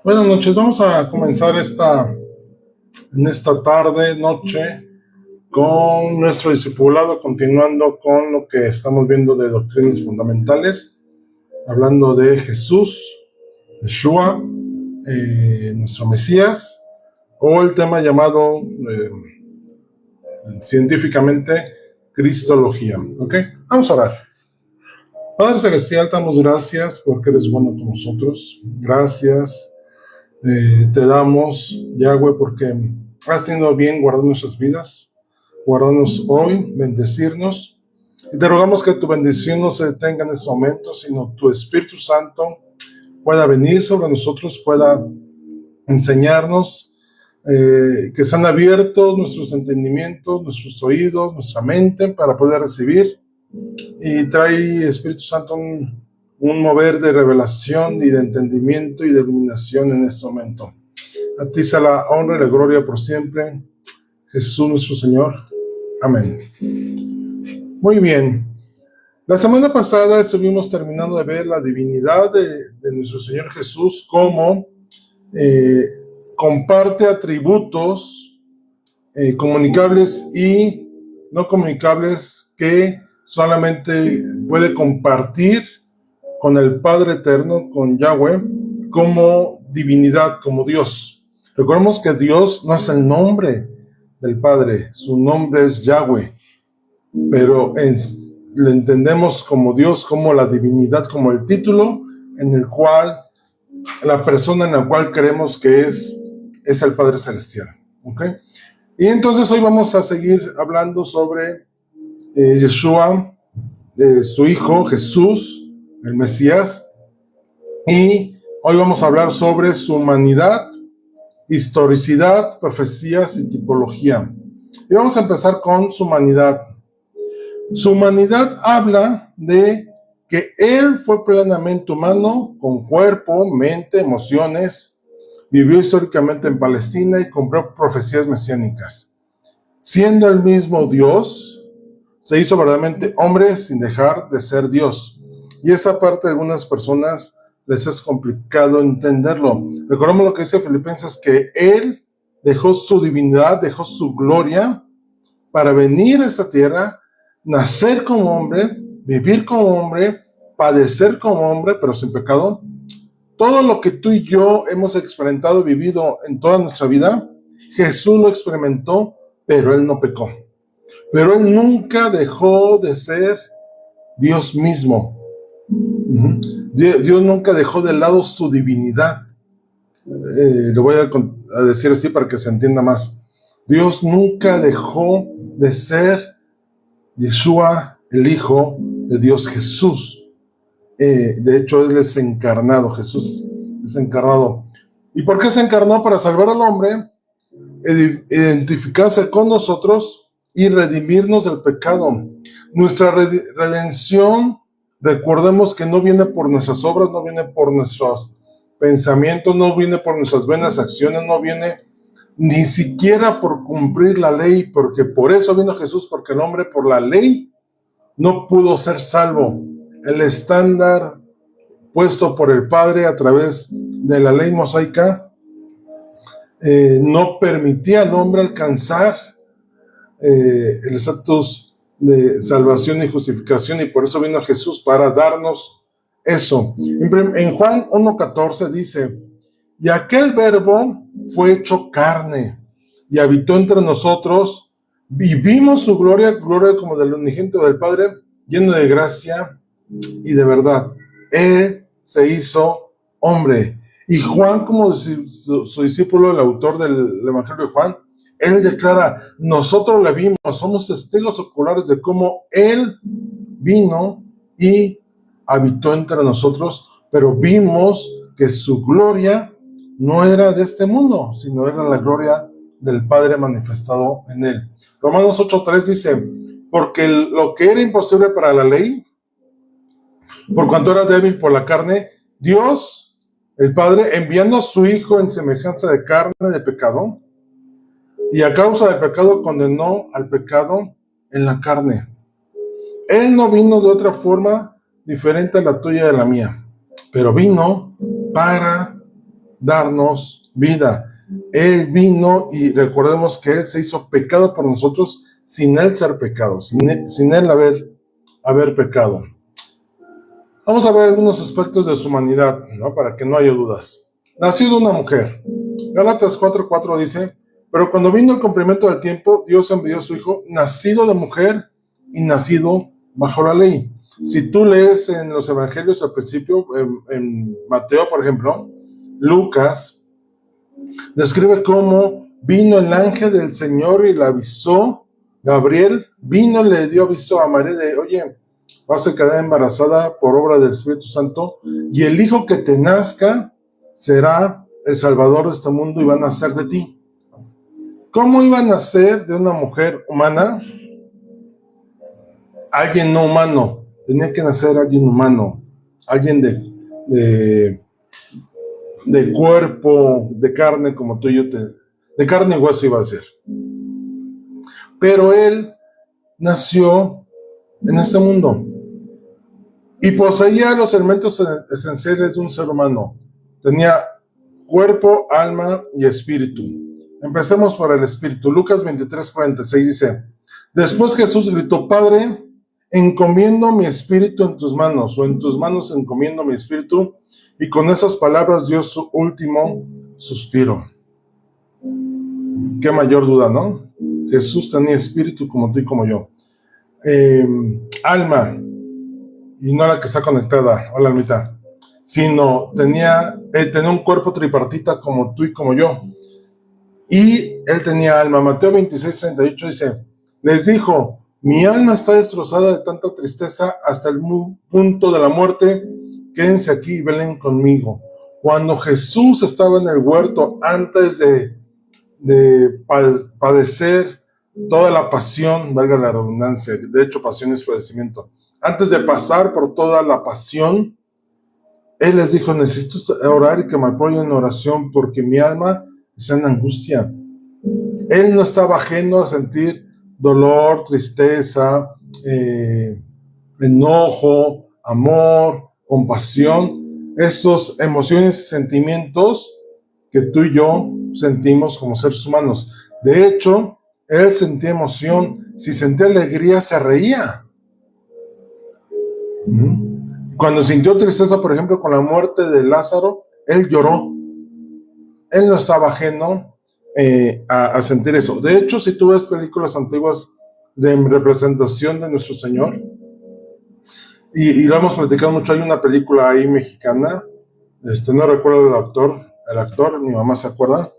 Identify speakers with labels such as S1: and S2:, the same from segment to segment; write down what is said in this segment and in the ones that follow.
S1: Buenas noches, vamos a comenzar en esta tarde, noche, con nuestro discipulado, continuando con lo que estamos viendo de doctrinas fundamentales, hablando de Jesús, Yeshua, nuestro Mesías, o el tema llamado científicamente Cristología. ¿Ok? Vamos a orar. Padre Celestial, te damos gracias porque eres bueno con nosotros. Gracias. Te damos, Yahweh, porque has tenido bien guardar nuestras vidas, guardarnos hoy, bendecirnos. Y te rogamos que tu bendición no se detenga en este momento, sino tu Espíritu Santo pueda venir sobre nosotros, pueda enseñarnos, que sean abiertos nuestros entendimientos, nuestros oídos, nuestra mente para poder recibir. Y trae, Espíritu Santo, un mover de revelación y de entendimiento y de iluminación en este momento. A ti sea la honra y la gloria por siempre, Jesús nuestro Señor. Amén. Muy bien. La semana pasada estuvimos terminando de ver la divinidad de nuestro Señor Jesús, cómo comparte atributos comunicables y no comunicables que solamente puede compartir con el Padre Eterno, con Yahweh, como divinidad, como Dios. Recordemos que Dios no es el nombre del Padre, su nombre es Yahweh, pero le entendemos como Dios, como la divinidad, como el título en el cual, la persona en la cual creemos que es el Padre Celestial. ¿Okay? Y entonces hoy vamos a seguir hablando sobre Yeshua, su hijo Jesús, el Mesías, y hoy vamos a hablar sobre su humanidad, historicidad, profecías y tipología. Y vamos a empezar con su humanidad. Su humanidad habla de que él fue plenamente humano, con cuerpo, mente, emociones, vivió históricamente en Palestina y cumplió profecías mesiánicas. Siendo el mismo Dios, se hizo verdaderamente hombre sin dejar de ser Dios. Y esa parte a algunas personas les es complicado entenderlo. Recordemos lo que dice Filipenses, que él dejó su divinidad, dejó su gloria para venir a esta tierra, nacer como hombre, vivir como hombre, padecer como hombre, pero sin pecado. Todo lo que tú y yo hemos experimentado y vivido en toda nuestra vida, Jesús lo experimentó, pero él no pecó. Pero él nunca dejó de ser Dios mismo. Dios nunca dejó de lado su divinidad. Lo voy a decir así para que se entienda más. Dios nunca dejó de ser Yeshua, el Hijo de Dios Jesús. De hecho, Él es encarnado, Jesús es encarnado. ¿Y por qué se encarnó? Para salvar al hombre, identificarse con nosotros y redimirnos del pecado. Nuestra redención, recordemos que no viene por nuestras obras, no viene por nuestros pensamientos, no viene por nuestras buenas acciones, no viene ni siquiera por cumplir la ley, porque por eso vino Jesús, porque el hombre por la ley no pudo ser salvo. El estándar puesto por el Padre a través de la ley mosaica no permitía al hombre alcanzar el estatus de salvación y justificación, y por eso vino Jesús para darnos eso. En Juan 1:14 dice: y aquel verbo fue hecho carne y habitó entre nosotros, vivimos su gloria, gloria como del unigénito del Padre, lleno de gracia y de verdad. Él se hizo hombre. Y Juan, como su discípulo, el autor del Evangelio de Juan, él declara: nosotros le vimos, somos testigos oculares de cómo él vino y habitó entre nosotros, pero vimos que su gloria no era de este mundo, sino era la gloria del Padre manifestado en él. Romanos 8:3 dice: porque lo que era imposible para la ley, por cuanto era débil por la carne, Dios, el Padre, enviando a su Hijo en semejanza de carne de pecado, y a causa del pecado condenó al pecado en la carne. Él no vino de otra forma diferente a la tuya y a la mía, pero vino para darnos vida. Él vino y recordemos que Él se hizo pecado por nosotros sin Él ser pecado, sin Él haber pecado. Vamos a ver algunos aspectos de su humanidad, ¿no? Para que no haya dudas. Nació de una mujer. Gálatas 4:4 dice: pero cuando vino el cumplimiento del tiempo, Dios envió a su Hijo, nacido de mujer y nacido bajo la ley. Si tú lees en los evangelios al principio, en Mateo, por ejemplo, Lucas describe cómo vino el ángel del Señor y le avisó, Gabriel vino y le dio aviso a María de: oye, vas a quedar embarazada por obra del Espíritu Santo, y el hijo que te nazca será el Salvador de este mundo y va a nacer de ti. ¿Cómo iba a nacer de una mujer humana? Alguien no humano. Tenía que nacer alguien humano, alguien de cuerpo, de carne, como tú y yo, de carne y hueso iba a ser. Pero él nació en este mundo y poseía los elementos esenciales de un ser humano. Tenía cuerpo, alma y espíritu. Empecemos por el espíritu. Lucas 23:46 dice: después Jesús gritó: Padre, encomiendo mi espíritu en tus manos, o en tus manos encomiendo mi espíritu, y con esas palabras dio su último suspiro. Qué mayor duda, ¿no? Jesús tenía espíritu como tú y como yo. Alma, y no la que está conectada, hola almita, sino tenía un cuerpo tripartita como tú y como yo. Y él tenía alma. Mateo 26:38 dice: les dijo: mi alma está destrozada de tanta tristeza hasta el punto de la muerte. Quédense aquí y velen conmigo. Cuando Jesús estaba en el huerto, antes de padecer toda la pasión, valga la redundancia, de hecho pasión es padecimiento, antes de pasar por toda la pasión, Él les dijo: necesito orar y que me apoyen en oración porque mi alma está en angustia. Él no estaba ajeno a sentir dolor, tristeza, enojo, amor, compasión, estas emociones y sentimientos que tú y yo sentimos como seres humanos. De hecho, él sentía emoción. Si sentía alegría, se reía. Cuando sintió tristeza, por ejemplo, con la muerte de Lázaro, él lloró. Él no estaba ajeno a sentir eso. De hecho, si tú ves películas antiguas de representación de nuestro Señor, y lo hemos platicado mucho, hay una película ahí mexicana, no recuerdo el actor, mi mamá se acuerda,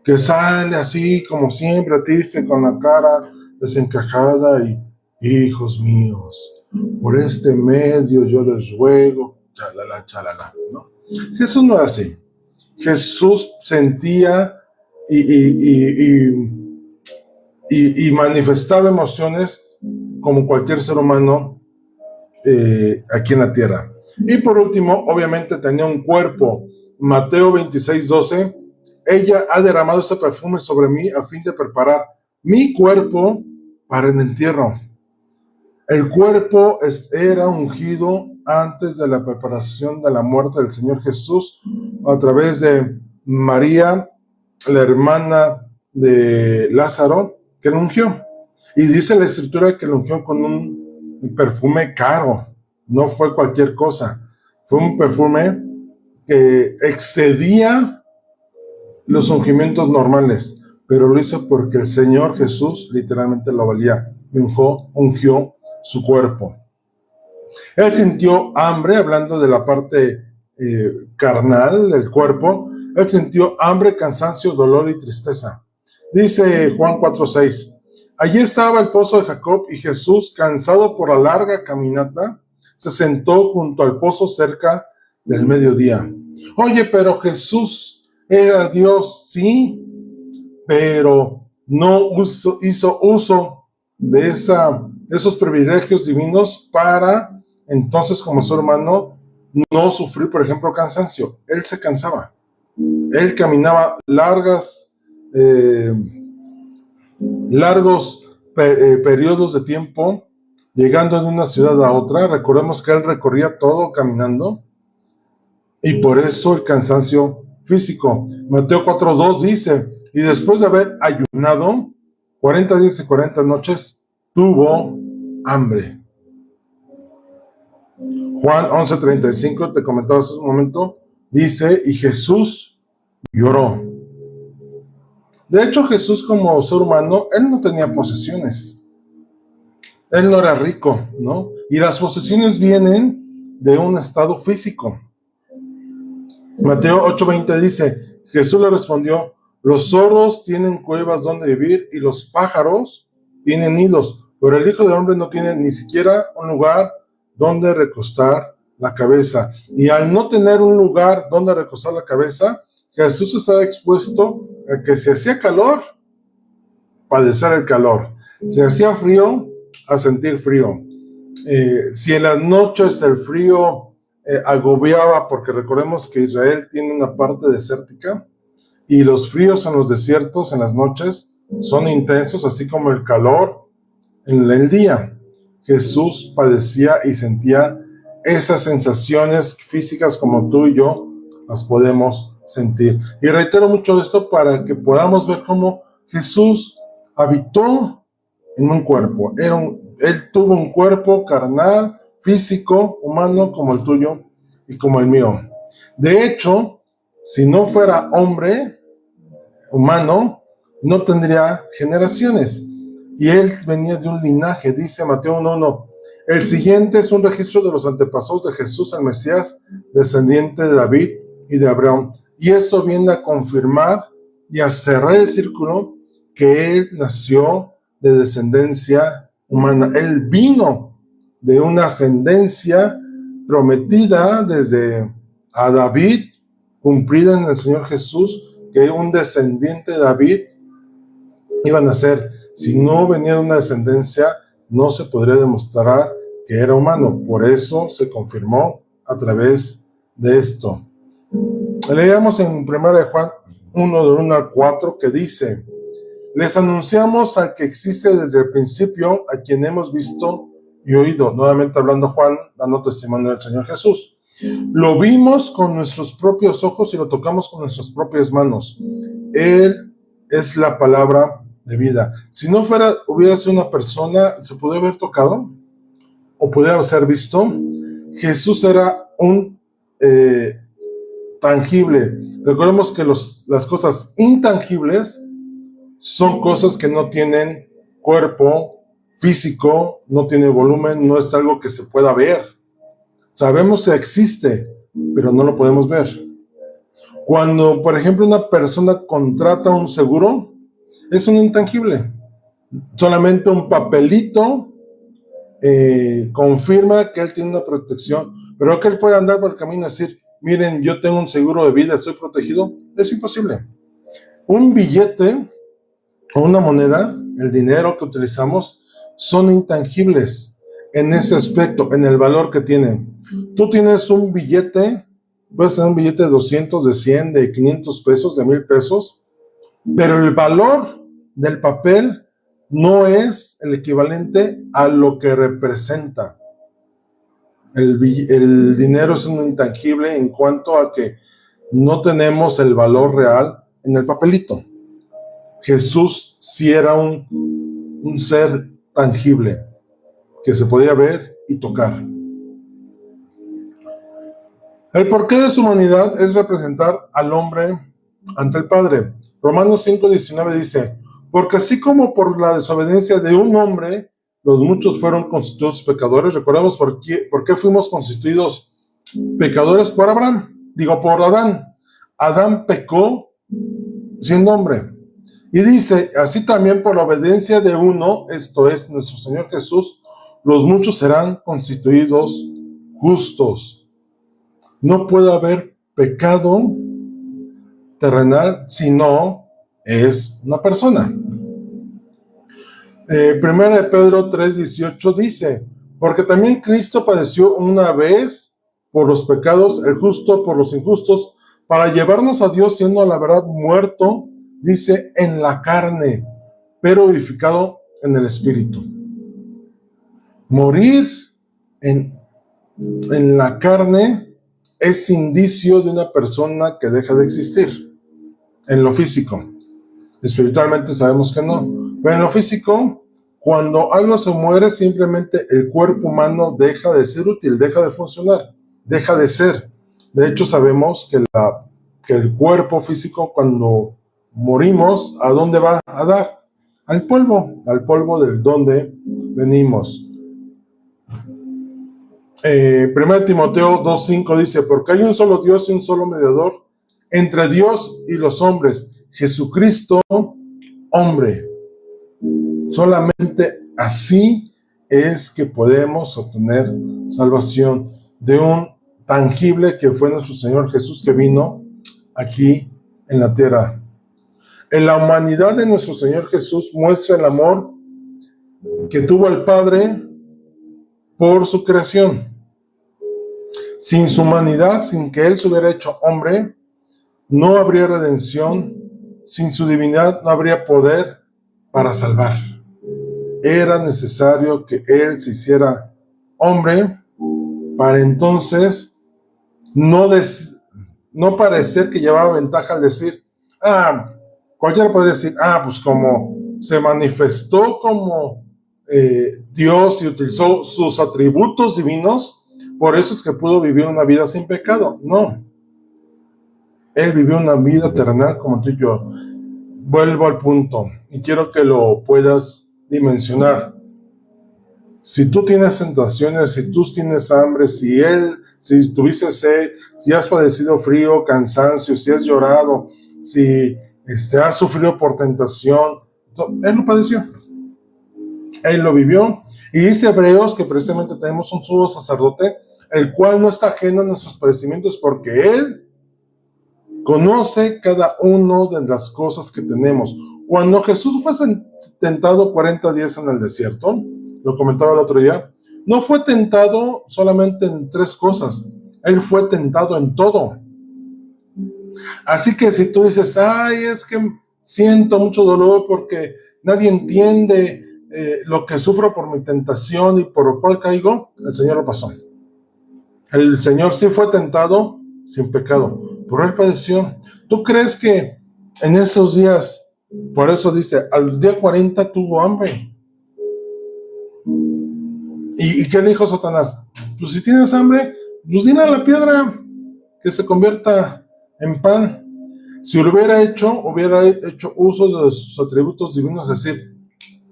S1: que sale así como siempre, triste, con la cara desencajada y: hijos míos, por este medio yo les ruego, chalala, chalala, ¿no? Jesús no era así. Jesús sentía y manifestaba emociones como cualquier ser humano aquí en la tierra. Y por último, obviamente tenía un cuerpo. Mateo 26:12: ella ha derramado ese perfume sobre mí a fin de preparar mi cuerpo para el entierro. El cuerpo era ungido antes de la preparación de la muerte del Señor Jesús a través de María, la hermana de Lázaro, que lo ungió. Y dice la Escritura que lo ungió con un perfume caro. No fue cualquier cosa. Fue un perfume que excedía los ungimientos normales, pero lo hizo porque el Señor Jesús literalmente lo valía. Ungió su cuerpo. Él sintió hambre, hablando de la parte carnal del cuerpo. Él sintió hambre, cansancio, dolor y tristeza. Dice Juan 4:6: allí estaba el pozo de Jacob, y Jesús, cansado por la larga caminata, se sentó junto al pozo cerca del mediodía. Oye, pero Jesús era Dios, sí, pero no hizo uso de esos privilegios divinos para entonces, como ser humano, no sufrir, por ejemplo, cansancio. Él se cansaba. Él caminaba largos periodos de tiempo, llegando de una ciudad a otra. Recordemos que él recorría todo caminando. y por eso el cansancio físico. Mateo 4:2 dice, y después de haber ayunado 40 días y 40 noches, tuvo hambre. Juan 11:35, te comentaba hace un momento, dice, y Jesús lloró. De hecho, Jesús como ser humano, él no tenía posesiones. Él no era rico, ¿no? Y las posesiones vienen de un estado físico. Mateo 8:20 dice, Jesús le respondió, los zorros tienen cuevas donde vivir y los pájaros tienen nidos, pero el Hijo del Hombre no tiene ni siquiera un lugar donde recostar la cabeza. Y al no tener un lugar donde recostar la cabeza, Jesús estaba expuesto a que si hacía calor, padecer el calor. Si hacía frío, a sentir frío. Si en las noches el frío agobiaba, porque recordemos que Israel tiene una parte desértica, y los fríos en los desiertos en las noches son intensos, así como el calor en el día. Jesús padecía y sentía esas sensaciones físicas como tú y yo las podemos sentir. Y reitero mucho esto para que podamos ver cómo Jesús habitó en un cuerpo. Él tuvo un cuerpo carnal, físico, humano, como el tuyo y como el mío. De hecho, si no fuera hombre, humano, no tendría generaciones. Y él venía de un linaje, dice Mateo 1:1. El siguiente es un registro de los antepasados de Jesús, el Mesías, descendiente de David y de Abraham. Y esto viene a confirmar y a cerrar el círculo que él nació de descendencia humana. Él vino de una ascendencia prometida desde a David, cumplida en el Señor Jesús, que un descendiente de David iba a nacer. Si no venía de una descendencia, no se podría demostrar que era humano. Por eso se confirmó a través de esto. Leíamos en 1 Juan 1:1-4 que dice, les anunciamos al que existe desde el principio, a quien hemos visto y oído. Nuevamente hablando Juan, dando testimonio del Señor Jesús. Lo vimos con nuestros propios ojos y lo tocamos con nuestras propias manos. Él es la palabra de vida. Si no hubiera sido una persona, ¿se podría haber tocado? ¿O pudiera ser visto? Jesús era un tangible. Recordemos que las cosas intangibles son cosas que no tienen cuerpo físico, no tiene volumen, no es algo que se pueda ver. Sabemos que existe, pero no lo podemos ver. Cuando, por ejemplo, una persona contrata un seguro, es un intangible. Solamente un papelito confirma que él tiene una protección, pero que él puede andar por el camino y decir, miren, yo tengo un seguro de vida, estoy protegido, es imposible. Un billete o una moneda, el dinero que utilizamos, son intangibles en ese aspecto, en el valor que tienen. Tú tienes un billete, puedes tener un billete de 200, de 100, de 500 pesos, de 1000 pesos, pero el valor del papel no es el equivalente a lo que representa. El dinero es un intangible en cuanto a que no tenemos el valor real en el papelito. Jesús sí era un ser tangible que se podía ver y tocar. El porqué de su humanidad es representar al hombre ante el Padre. Romanos 5:19 dice, porque así como por la desobediencia de un hombre, los muchos fueron constituidos pecadores. Recordemos por qué fuimos constituidos pecadores por por Adán. Adán pecó siendo hombre. Y dice, así también por la obediencia de uno, esto es nuestro Señor Jesús, los muchos serán constituidos justos. No puede haber pecado terrenal si no es una persona. Primera de Pedro 3:18 dice, porque también Cristo padeció una vez por los pecados, el justo por los injustos, para llevarnos a Dios siendo a la verdad muerto, dice, en la carne, pero vivificado en el espíritu. Morir en la carne es indicio de una persona que deja de existir en lo físico. Espiritualmente sabemos que no, pero en lo físico, cuando algo se muere, simplemente el cuerpo humano deja de ser útil, deja de funcionar, deja de ser. De hecho, sabemos que el cuerpo físico, cuando morimos, ¿a dónde va a dar? Al polvo del donde venimos. 1 Timoteo 2:5 dice, porque hay un solo Dios y un solo mediador entre Dios y los hombres, Jesucristo, hombre. Solamente así es que podemos obtener salvación de un tangible que fue nuestro Señor Jesús, que vino aquí en la tierra. En la humanidad de nuestro Señor Jesús muestra el amor que tuvo el Padre por su creación. Sin su humanidad, sin que Él se hubiera hecho hombre, no habría redención. Sin su divinidad no habría poder para salvar. Era necesario que Él se hiciera hombre para entonces no parecer que llevaba ventaja al decir, cualquiera podría decir, pues como se manifestó como Dios y utilizó sus atributos divinos, por eso es que pudo vivir una vida sin pecado. No. Él vivió una vida terrenal como tú y yo. Vuelvo al punto y quiero que lo puedas dimensionar. Si tú tienes tentaciones, si tú tienes hambre, si tuviste sed, si has padecido frío, cansancio, si has llorado, si has sufrido por tentación, Él lo padeció. Él lo vivió. Y dice Hebreos que precisamente tenemos un sumo sacerdote, el cual no está ajeno a nuestros padecimientos, porque Él conoce cada una de las cosas que tenemos. Cuando Jesús fue tentado 40 días en el desierto, lo comentaba el otro día, no fue tentado solamente en 3 cosas, Él fue tentado en todo. Así que si tú dices, es que siento mucho dolor porque nadie entiende lo que sufro por mi tentación y por lo cual caigo, el Señor lo pasó. El Señor sí fue tentado sin pecado, pero Él padeció. ¿Tú crees que en esos días, por eso dice, al día 40 tuvo hambre? ¿Y qué dijo Satanás? Pues si tienes hambre, pues dile a la piedra que se convierta en pan. Si lo hubiera hecho uso de sus atributos divinos, es decir,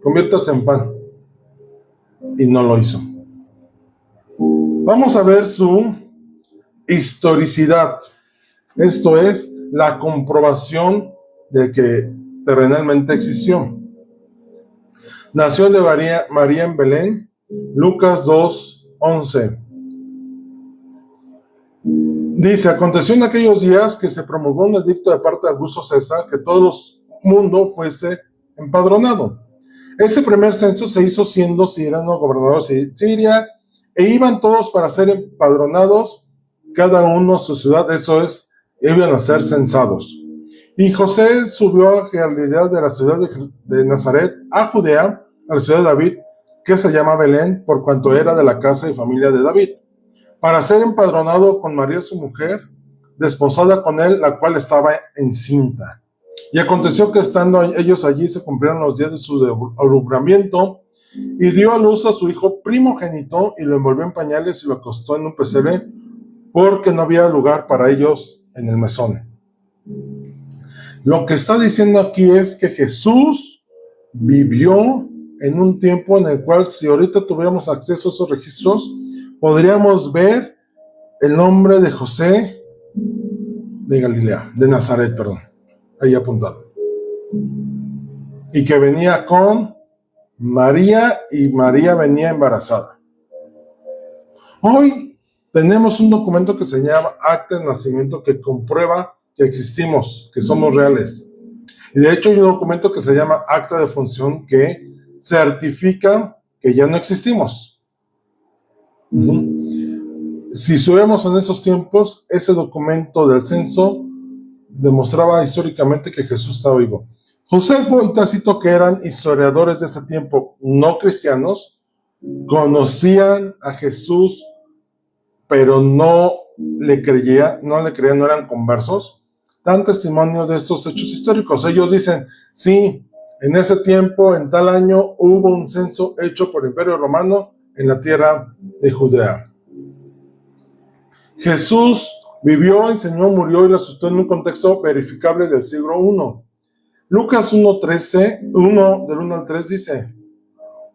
S1: conviértase en pan. Y no lo hizo. Vamos a ver su historicidad. Esto es la comprobación de que terrenalmente existió. Nació de María en Belén, Lucas 2:11. Dice, aconteció en aquellos días que se promulgó un edicto de parte de Augusto César que todo el mundo fuese empadronado. Ese primer censo se hizo siendo Cyrano gobernador de Siria, e iban todos para ser empadronados, cada uno a su ciudad, eso es, iban a ser censados. Y José subió a Galilea de la ciudad de Nazaret a Judea, a la ciudad de David, que se llama Belén, por cuanto era de la casa y familia de David, para ser empadronado con María su mujer, desposada con él, la cual estaba encinta. Y aconteció que estando ellos allí se cumplieron los días de su alumbramiento, y dio a luz a su hijo primogénito, y lo envolvió en pañales y lo acostó en un pesebre, porque no había lugar para ellos en el mesón. Lo que está diciendo aquí es que Jesús vivió en un tiempo en el cual, si ahorita tuviéramos acceso a esos registros, podríamos ver el nombre de José de Galilea, de Nazaret, perdón, ahí apuntado. Y que venía con María, y María venía embarazada. Hoy tenemos un documento que se llama Acta de Nacimiento, que comprueba que existimos, que somos reales. Y de hecho hay un documento que se llama Acta de Función, que certifica que ya no existimos. Si subimos en esos tiempos, ese documento del censo demostraba históricamente que Jesús estaba vivo. Josefo y Tácito, que eran historiadores de ese tiempo, no cristianos, conocían a Jesús pero no le creían, no eran conversos, dan testimonio de estos hechos históricos. Ellos dicen, sí, en ese tiempo, en tal año, hubo un censo hecho por el Imperio Romano en la tierra de Judea. Jesús vivió, enseñó, murió y resucitó en un contexto verificable del siglo I. Lucas 1:13, 1 del 1 al 3 dice,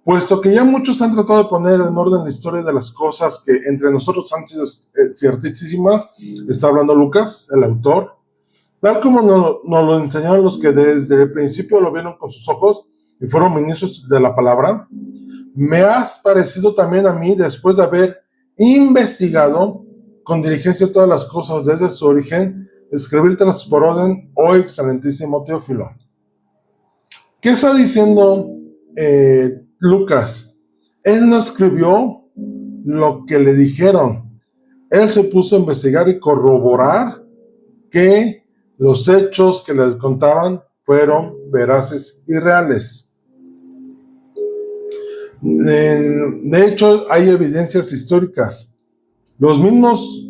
S1: puesto que ya muchos han tratado de poner en orden la historia de las cosas que entre nosotros han sido ciertísimas, está hablando Lucas, el autor, tal como nos lo enseñaron los que desde el principio lo vieron con sus ojos y fueron ministros de la palabra, me has parecido también a mí, después de haber investigado con diligencia todas las cosas desde su origen, escribírtelas por orden, oh excelentísimo Teófilo. ¿Qué está diciendo Lucas? Él no escribió lo que le dijeron. Él se puso a investigar y corroborar que los hechos que les contaban fueron veraces y reales. De hecho, hay evidencias históricas. Los mismos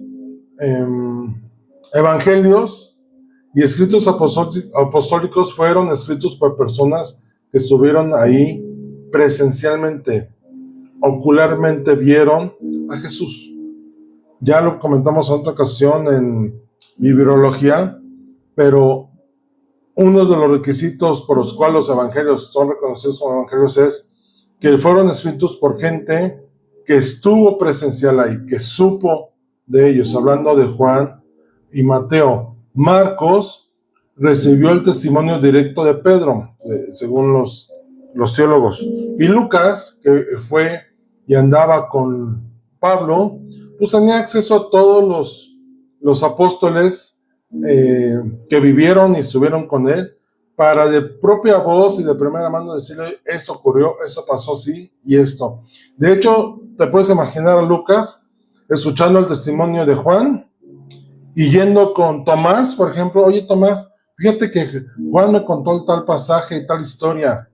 S1: evangelios y escritos apostólicos fueron escritos por personas que estuvieron ahí presencialmente, ocularmente vieron a Jesús. Ya lo comentamos en otra ocasión en bibliología, pero uno de los requisitos por los cuales los evangelios son reconocidos como evangelios es que fueron escritos por gente que estuvo presencial ahí, que supo de ellos, hablando de Juan y Mateo. Marcos recibió el testimonio directo de Pedro, según los teólogos. Y Lucas, que fue y andaba con Pablo, pues tenía acceso a todos los apóstoles que vivieron y estuvieron con él, para de propia voz y de primera mano decirle, esto ocurrió, eso pasó, sí, y esto. De hecho, te puedes imaginar a Lucas escuchando el testimonio de Juan y yendo con Tomás, por ejemplo, oye Tomás, fíjate que Juan me contó el tal pasaje y tal historia,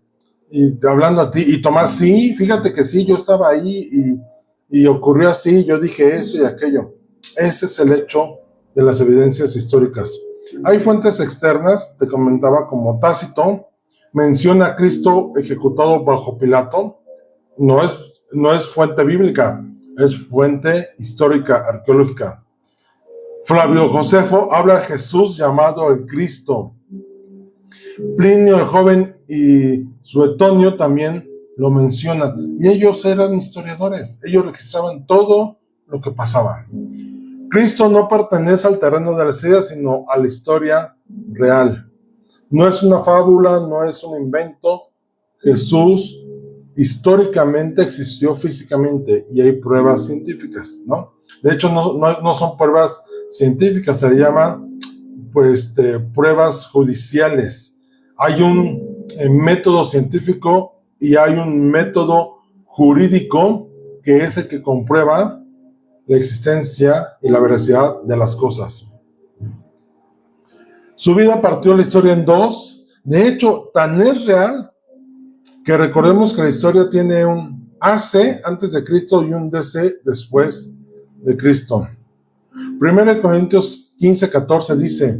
S1: y hablando a ti, y Tomás, sí, fíjate que sí, yo estaba ahí y ocurrió así, yo dije eso y aquello. Ese es el hecho de las evidencias históricas. Hay fuentes externas, te comentaba, como Tácito, menciona a Cristo ejecutado bajo Pilato, no es fuente bíblica, es fuente histórica, arqueológica. Flavio Josefo habla de Jesús llamado el Cristo. Plinio el joven y Suetonio también lo mencionan, y ellos eran historiadores, ellos registraban todo lo que pasaba. Cristo no pertenece al terreno de las ideas, sino a la historia real. No es una fábula, no es un invento. Jesús históricamente existió físicamente y hay pruebas científicas, ¿no? De hecho, no son pruebas científicas, se llaman pruebas judiciales. Hay un método científico y hay un método jurídico que es el que comprueba la existencia y la veracidad de las cosas. Su vida partió la historia en dos. De hecho, tan es real que recordemos que la historia tiene un AC antes de Cristo y un DC después de Cristo. 1 Corintios 15:14 dice,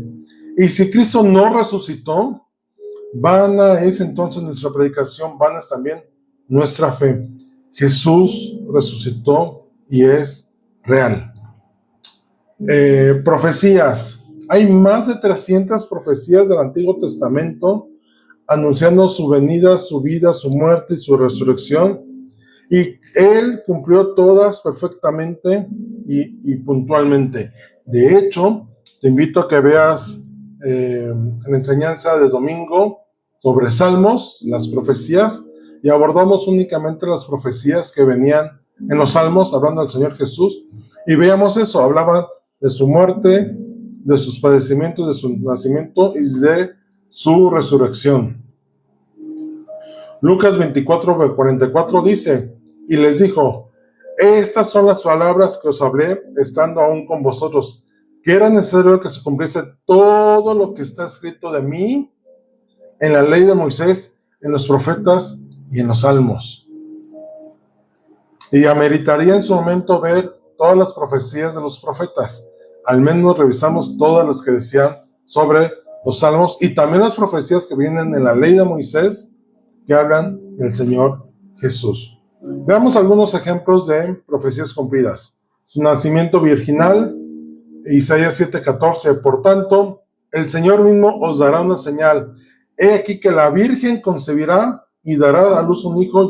S1: y si Cristo no resucitó, vana es entonces nuestra predicación, vana es también nuestra fe. Jesús resucitó y es real. Profecías. Hay más de 300 profecías del Antiguo Testamento anunciando su venida, su vida, su muerte y su resurrección. Y Él cumplió todas perfectamente y puntualmente. De hecho, te invito a que veas la enseñanza de domingo sobre Salmos, las profecías, y abordamos únicamente las profecías que venían en los Salmos, hablando del Señor Jesús, y veamos eso, hablaban de su muerte, de sus padecimientos, de su nacimiento y de su resurrección. Lucas 24:44 dice, y les dijo, estas son las palabras que os hablé estando aún con vosotros, que era necesario que se cumpliese todo lo que está escrito de mí en la ley de Moisés, en los profetas y en los salmos. Y ameritaría en su momento ver todas las profecías de los profetas. Al menos revisamos todas las que decían sobre los salmos y también las profecías que vienen en la ley de Moisés que hablan del Señor Jesús. Veamos algunos ejemplos de profecías cumplidas. Su nacimiento virginal, Isaías 7:14. Por tanto, el Señor mismo os dará una señal. He aquí que la Virgen concebirá y dará a luz un hijo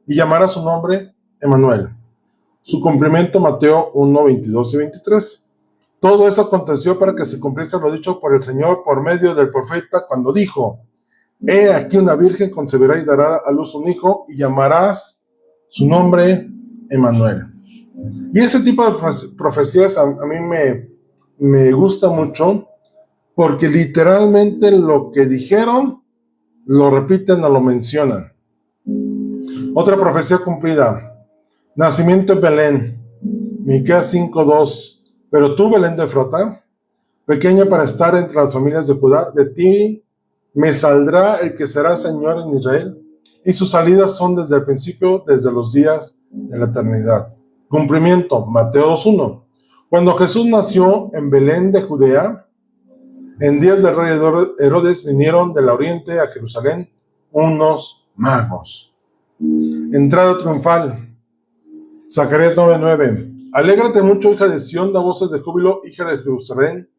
S1: y llamará su nombre Emmanuel. Su cumplimiento, Mateo 1:22 y 23. Todo esto aconteció para que se cumpliese lo dicho por el Señor por medio del profeta cuando dijo: He aquí una virgen concebirá y dará a luz un hijo y llamarás su nombre Emmanuel. Y ese tipo de profecías a mí me gusta mucho porque literalmente lo que dijeron lo repiten o lo mencionan. Otra profecía cumplida, nacimiento en Belén, Miqueas 5:2. Pero tú, Belén de Efrata, pequeña para estar entre las familias de Judá, de ti me saldrá el que será Señor en Israel, y sus salidas son desde el principio, desde los días de la eternidad. Cumplimiento, Mateo 2:1. Cuando Jesús nació en Belén de Judea, en días del rey Herodes vinieron del oriente a Jerusalén unos magos. Entrada triunfal, Zacarías 9:9. Alégrate mucho, hija de Sión, da voces de júbilo, hija de Jerusalén.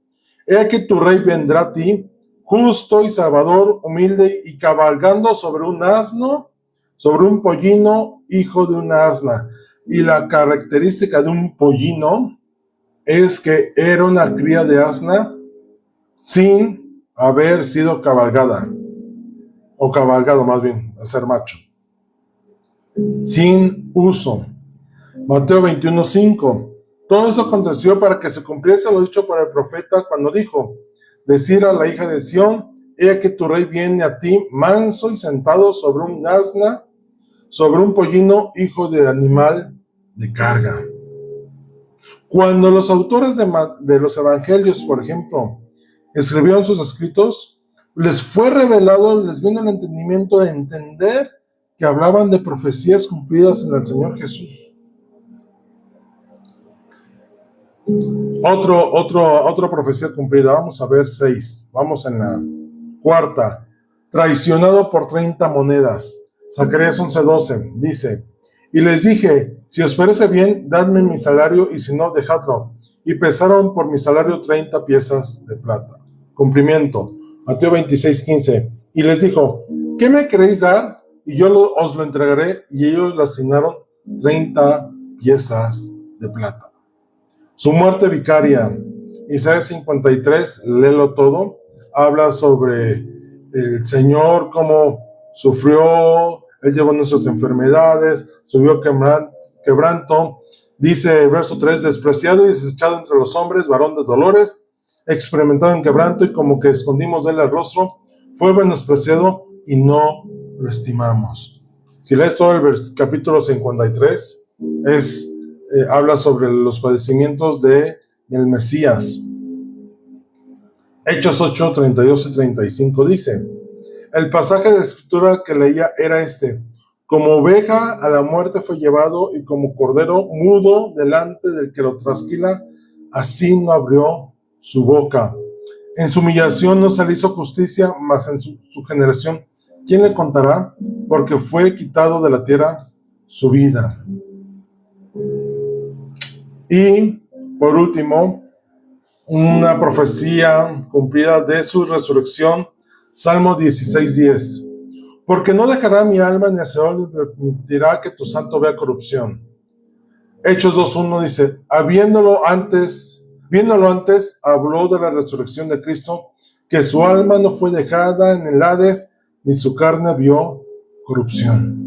S1: He aquí tu rey vendrá a ti, justo y salvador, humilde y cabalgando sobre un asno, sobre un pollino, hijo de una asna. Y la característica de un pollino es que era una cría de asna sin haber sido cabalgada, o cabalgado más bien, a ser macho, sin uso. Mateo 21:5. Todo esto aconteció para que se cumpliese lo dicho por el profeta cuando dijo: decir a la hija de Sión, he aquí tu rey viene a ti, manso y sentado sobre un asna, sobre un pollino, hijo de animal de carga. Cuando los autores de los evangelios, por ejemplo, escribieron sus escritos, les fue revelado, les vino el entendimiento de entender que hablaban de profecías cumplidas en el Señor Jesús. Otra profecía cumplida, vamos a ver 6, vamos en la cuarta. Traicionado por 30 monedas, Zacarías 11:12, dice: y les dije, si os parece bien, dadme mi salario, y si no, dejadlo. Y pesaron por mi salario 30 piezas de plata. Cumplimiento, Mateo 26:15, y les dijo: ¿qué me queréis dar? Y yo os lo entregaré, y ellos le asignaron 30 piezas de plata. Su muerte vicaria, Isaías 53, léelo todo, habla sobre el Señor, cómo sufrió, Él llevó nuestras enfermedades, subió quebranto. Dice, verso 3, despreciado y desechado entre los hombres, varón de dolores, experimentado en quebranto, y como que escondimos de él el rostro, fue menospreciado y no lo estimamos. Si lees todo el capítulo 53, habla sobre los padecimientos del Mesías. Hechos 8, 32 y 35 dice: el pasaje de la escritura que leía era este: como oveja a la muerte fue llevado, y como cordero mudo delante del que lo trasquila, así no abrió su boca. En su humillación no se le hizo justicia, mas en su generación, ¿quién le contará? Porque fue quitado de la tierra su vida. Y, por último, una profecía cumplida de su resurrección, Salmo 16:10. Porque no dejará mi alma ni a Seol, ni permitirá que tu santo vea corrupción. Hechos 2:1 dice: viéndolo antes, habló de la resurrección de Cristo, que su alma no fue dejada en el Hades, ni su carne vio corrupción.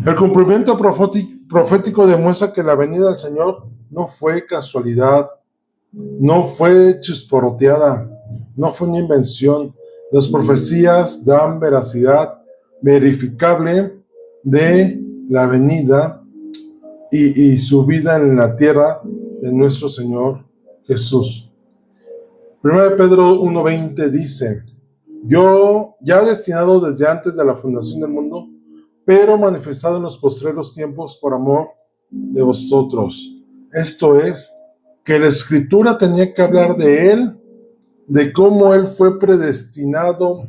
S1: El cumplimiento profético demuestra que la venida del Señor no fue casualidad, no fue chisporoteada, no fue una invención. Las profecías dan veracidad verificable de la venida y su vida en la tierra de nuestro Señor Jesús. 1 Pedro 1:20 dice: yo, ya destinado desde antes de la fundación del mundo, pero manifestado en los postreros tiempos por amor de vosotros. Esto es, que la Escritura tenía que hablar de Él, de cómo Él fue predestinado,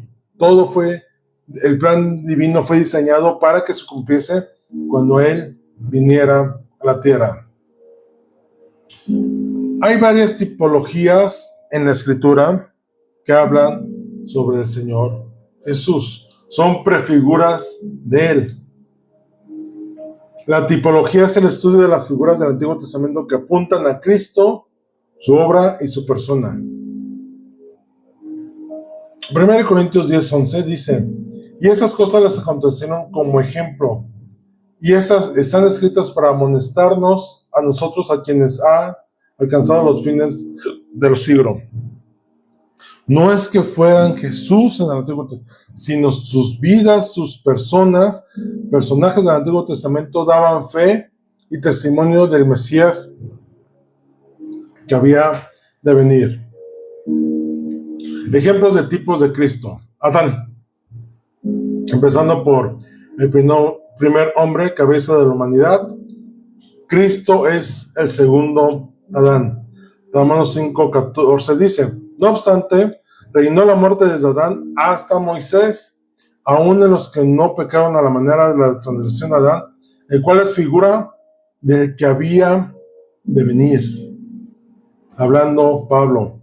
S1: el plan divino fue diseñado para que se cumpliese cuando Él viniera a la tierra. Hay varias tipologías en la Escritura que hablan sobre el Señor Jesús. Son prefiguras de Él. La tipología es el estudio de las figuras del Antiguo Testamento que apuntan a Cristo, su obra y su persona. 1 Corintios 10:11 dice, y esas cosas les acontecieron como ejemplo, y esas están escritas para amonestarnos a nosotros, a quienes ha alcanzado los fines del siglo. No es que fueran Jesús en el Antiguo Testamento, sino sus vidas, sus personajes del Antiguo Testamento daban fe y testimonio del Mesías que había de venir. Ejemplos de tipos de Cristo. Adán, empezando por el primer hombre, cabeza de la humanidad. Cristo es el segundo Adán. Romanos 5:14 dice, no obstante, reinó la muerte desde Adán hasta Moisés, aún en los que no pecaron a la manera de la transgresión de Adán, el cual es figura del que había de venir. Hablando Pablo,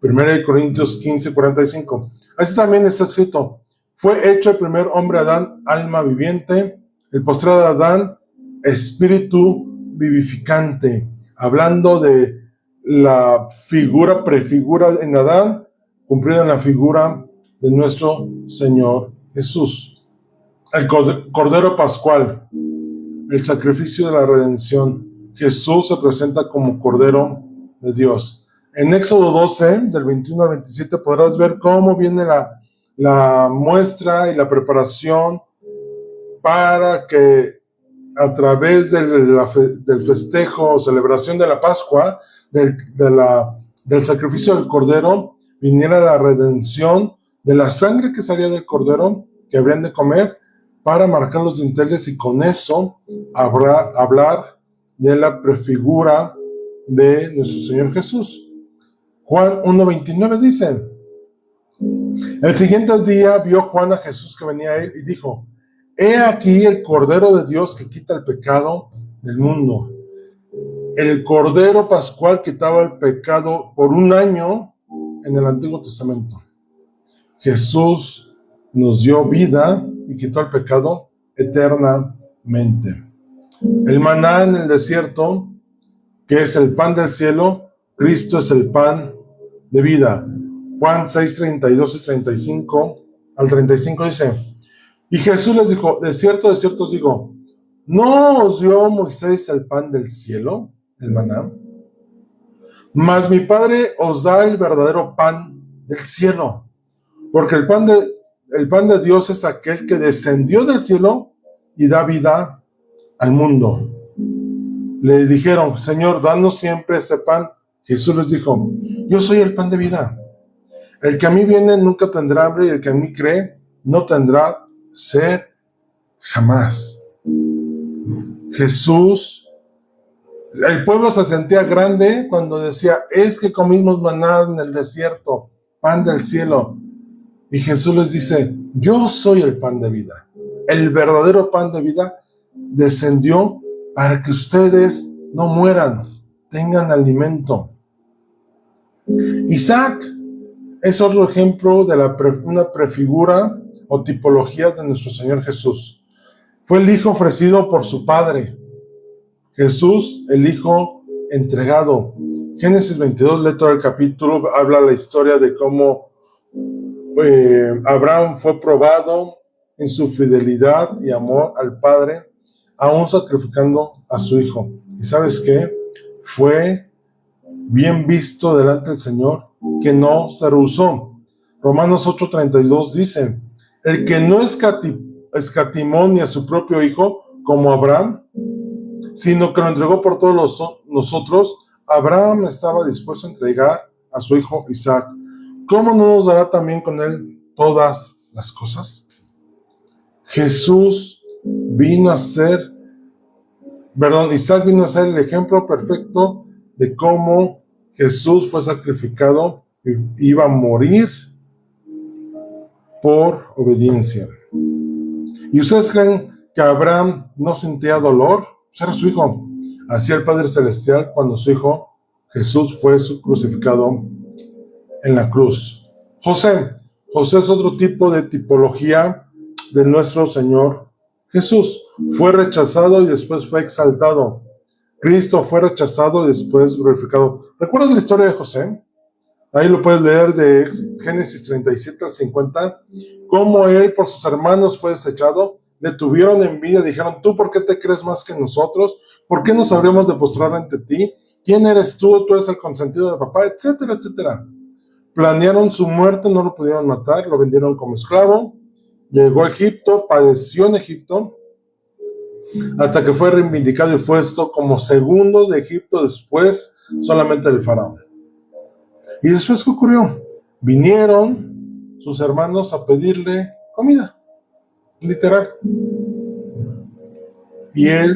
S1: 1 Corintios 15:45. Así también está escrito, fue hecho el primer hombre Adán, alma viviente, el postrero de Adán, espíritu vivificante. Hablando de la prefigura en Adán, cumplida en la figura de nuestro Señor Jesús. El Cordero Pascual, el sacrificio de la redención. Jesús se presenta como Cordero de Dios. En Éxodo 12, del 21 al 27, podrás ver cómo viene la muestra y la preparación para que a través del festejo o celebración de la Pascua, del sacrificio del Cordero, viniera la redención de la sangre que salía del Cordero, que habrían de comer, para marcar los dinteles y con eso hablar de la prefigura de nuestro Señor Jesús. Juan 1:29 dice, el siguiente día vio Juan a Jesús que venía a él y dijo, he aquí el Cordero de Dios que quita el pecado del mundo. El Cordero Pascual quitaba el pecado por un año en el Antiguo Testamento. Jesús nos dio vida y quitó el pecado eternamente. El maná en el desierto, que es el pan del cielo, Cristo es el pan de vida. Juan 6:32 y 35 al 35 dice, y Jesús les dijo, de cierto os digo, ¿no os dio Moisés el pan del cielo, el maná? Mas mi Padre os da el verdadero pan del cielo, porque el pan de Dios es aquel que descendió del cielo y da vida al mundo. Le dijeron, Señor, danos siempre este pan. Jesús les dijo, yo soy el pan de vida. El que a mí viene nunca tendrá hambre y el que en mí cree no tendrá sed jamás. Jesús, el pueblo se sentía grande cuando decía, es que comimos maná en el desierto, pan del cielo. Y Jesús les dice, yo soy el pan de vida. El verdadero pan de vida descendió para que ustedes no mueran, tengan alimento. Isaac es otro ejemplo de una prefigura o tipología de nuestro Señor Jesús. Fue el hijo ofrecido por su padre. Jesús, el hijo entregado. Génesis 22, lee todo el capítulo, habla la historia de cómo Abraham fue probado en su fidelidad y amor al Padre, aún sacrificando a su hijo. ¿Y sabes qué? Fue bien visto delante del Señor, que no se rehusó. Romanos 8:32 dice, el que no escatimó ni a su propio hijo, como Abraham, sino que lo entregó por todos nosotros, Abraham estaba dispuesto a entregar a su hijo Isaac. ¿Cómo no nos dará también con él todas las cosas? Jesús vino a ser Isaac vino a ser el ejemplo perfecto de cómo Jesús fue sacrificado y iba a morir por obediencia. ¿Y ustedes creen que Abraham no sentía dolor? Pues era su hijo. Así el Padre Celestial cuando su hijo Jesús fue crucificado en la cruz. José es otro tipo de tipología de nuestro Señor Jesús. Fue rechazado y después fue exaltado. Cristo fue rechazado y después glorificado. ¿Recuerdas la historia de José? Ahí lo puedes leer de Génesis 37 al 50. Cómo él por sus hermanos fue desechado. Le tuvieron envidia, dijeron, ¿tú por qué te crees más que nosotros? ¿Por qué nos habríamos de postrar ante ti? ¿Quién eres tú? Tú eres el consentido de papá, etcétera, etcétera. Planearon su muerte, no lo pudieron matar, lo vendieron como esclavo. Llegó a Egipto, padeció en Egipto, hasta que fue reivindicado y fue esto como segundo de Egipto después solamente del faraón. ¿Y después qué ocurrió? Vinieron sus hermanos a pedirle comida, literal. Y él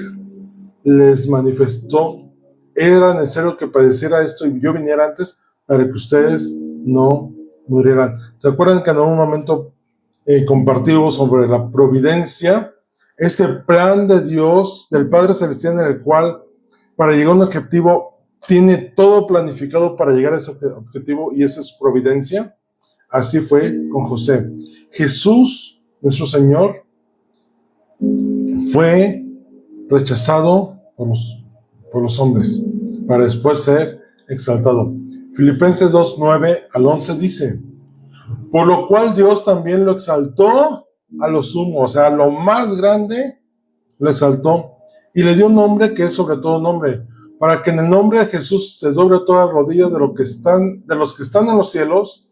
S1: les manifestó, era necesario que padeciera esto y yo viniera antes para que ustedes no murieran. ¿Se acuerdan que en algún momento compartimos sobre la providencia? Este plan de Dios, del Padre Celestial, en el cual para llegar a un objetivo tiene todo planificado para llegar a ese objetivo, y esa es providencia. Así fue con José. Jesús, nuestro Señor, fue rechazado por los hombres para después ser exaltado. Filipenses 2:9 al 11 dice: por lo cual Dios también lo exaltó a lo sumo, o sea, a lo más grande lo exaltó y le dio un nombre que es sobre todo nombre, para que en el nombre de Jesús se doble toda rodilla de los que están en los cielos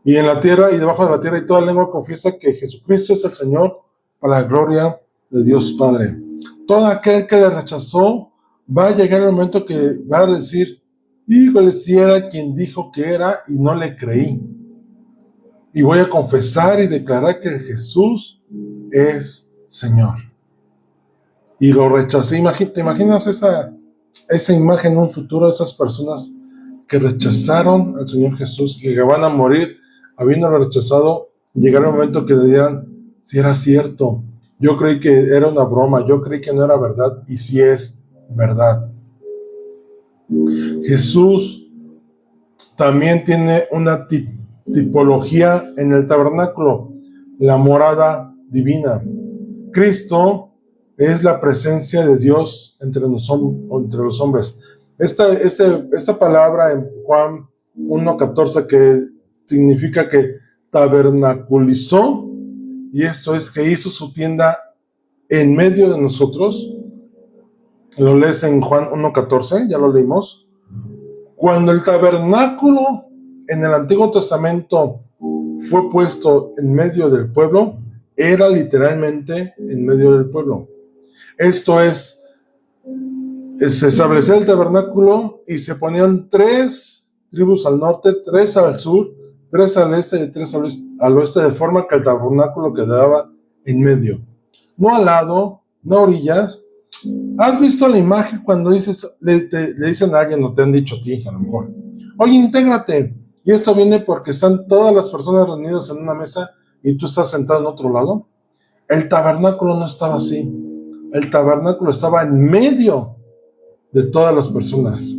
S1: y en la tierra y debajo de la tierra, y toda lengua confiesa que Jesucristo es el Señor, para la gloria de Dios Padre. Todo aquel que le rechazó va a llegar el momento que va a decir: híjole, si era quien dijo que era y no le creí. Y voy a confesar y declarar que Jesús es Señor. Y lo rechacé. ¿Te imaginas esa imagen en un futuro de esas personas que rechazaron al Señor Jesús y que van a morir habiéndolo rechazado? Llegará el momento que le dirán: si era cierto, yo creí que era una broma, yo creí que no era verdad, y si es verdad. Jesús también tiene una tipología en el tabernáculo, la morada divina. Cristo es la presencia de Dios entre los hombres. Esta palabra en Juan 1:14 que significa que tabernaculizó, y esto es que hizo su tienda en medio de nosotros. Lo lees en Juan 1:14, ya lo leímos. Cuando el tabernáculo en el Antiguo Testamento fue puesto en medio del pueblo, era literalmente en medio del pueblo. Esto es, se establecía el tabernáculo y se ponían 3 tribus al norte, 3 al sur, 3 al este y 3 al oeste, de forma que el tabernáculo quedaba en medio. No al lado, no a orillas. ¿Has visto la imagen cuando le dicen a alguien, o te han dicho a ti a lo mejor: oye, intégrate? Y esto viene porque están todas las personas reunidas en una mesa y tú estás sentado en otro lado. El tabernáculo no estaba así. El tabernáculo estaba en medio de todas las personas.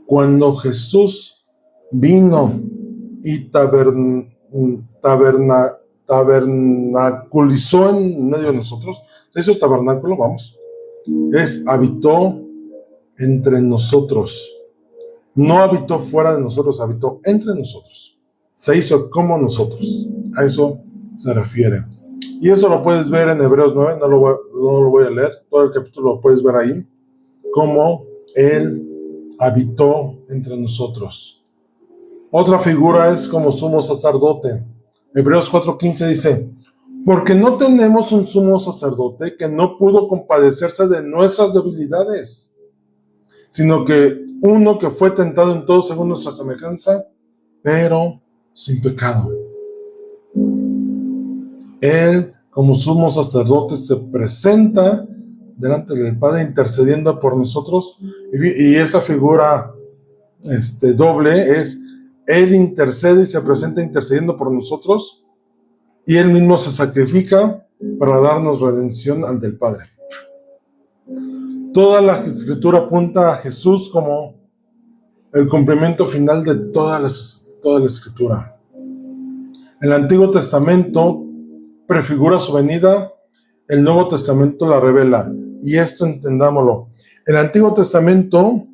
S1: Cuando Jesús vino y tabernaculizó en medio de nosotros, se hizo tabernáculo, habitó entre nosotros. No habitó fuera de nosotros, habitó entre nosotros. Se hizo como nosotros. A eso se refiere. Y eso lo puedes ver en Hebreos 9, no lo voy a leer, todo el capítulo lo puedes ver ahí, cómo Él habitó entre nosotros. Otra figura es como sumo sacerdote. Hebreos 4:15 dice: porque no tenemos un sumo sacerdote que no pudo compadecerse de nuestras debilidades, sino que uno que fue tentado en todo según nuestra semejanza, pero sin pecado. Él, como sumo sacerdote, se presenta delante del Padre intercediendo por nosotros, y esa figura doble es Él intercede y se presenta intercediendo por nosotros, y Él mismo se sacrifica para darnos redención ante el Padre. Toda la Escritura apunta a Jesús como el cumplimiento final de toda la Escritura. El Antiguo Testamento prefigura su venida, el Nuevo Testamento la revela. Y esto entendámoslo. El Antiguo Testamento